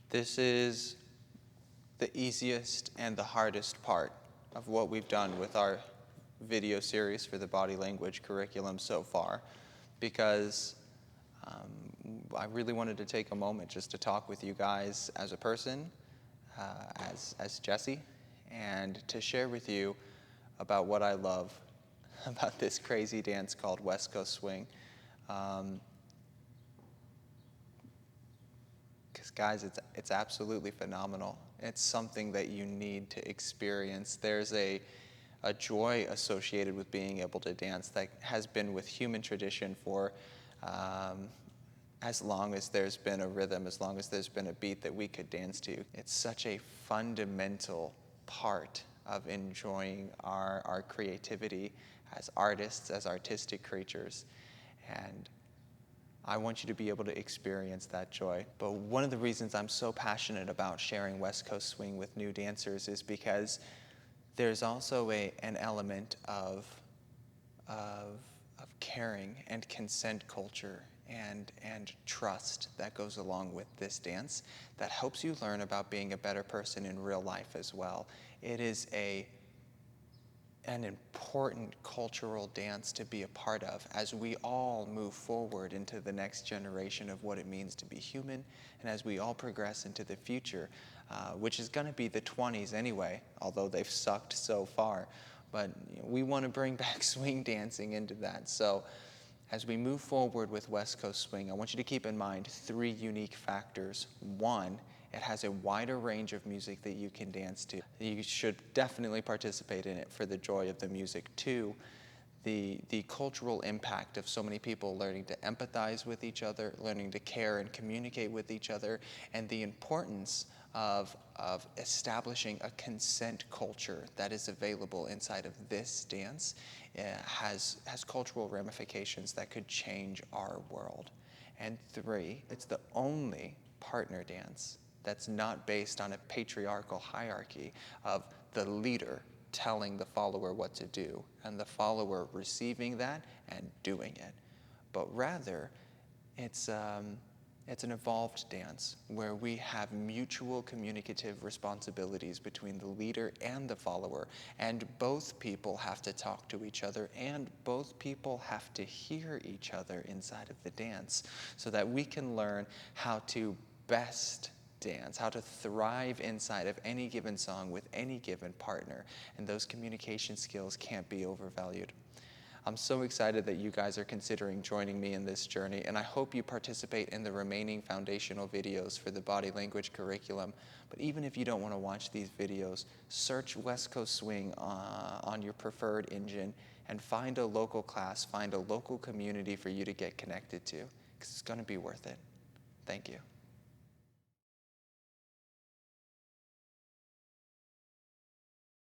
This is the easiest and the hardest part of what we've done with our video series for the body language curriculum so far, because I really wanted to take a moment just to talk with you guys as a person, as Jesse, and to share with you about what I love about this crazy dance called West Coast Swing. Because guys, it's absolutely phenomenal. It's something that you need to experience. There's a joy associated with being able to dance that has been with human tradition for as long as there's been a rhythm, as long as there's been a beat that we could dance to. It's such a fundamental part of enjoying our creativity as artists, as artistic creatures. And I want you to be able to experience that joy. But one of the reasons I'm so passionate about sharing West Coast Swing with new dancers is because there's also an element of caring and consent culture and trust that goes along with this dance that helps you learn about being a better person in real life as well. It is an important cultural dance to be a part of as we all move forward into the next generation of what it means to be human, and as we all progress into the future, which is going to be the 20s anyway, although they've sucked so far. But we want to bring back swing dancing into that. So as we move forward with West Coast Swing, I want you to keep in mind 3 unique factors. 1, it has a wider range of music that you can dance to. You should definitely participate in it for the joy of the music. 2, the cultural impact of so many people learning to empathize with each other, learning to care and communicate with each other, and the importance of establishing a consent culture that is available inside of this dance has cultural ramifications that could change our world. And 3, it's the only partner dance that's not based on a patriarchal hierarchy of the leader telling the follower what to do and the follower receiving that and doing it. But rather, it's an evolved dance where we have mutual communicative responsibilities between the leader and the follower, and both people have to talk to each other, and both people have to hear each other inside of the dance so that we can learn how to best dance, how to thrive inside of any given song with any given partner, and those communication skills can't be overvalued. I'm so excited that you guys are considering joining me in this journey, and I hope you participate in the remaining foundational videos for the body language curriculum. But even if you don't want to watch these videos, search West Coast Swing on your preferred engine and find a local class, find a local community for you to get connected to, because it's going to be worth it. Thank you.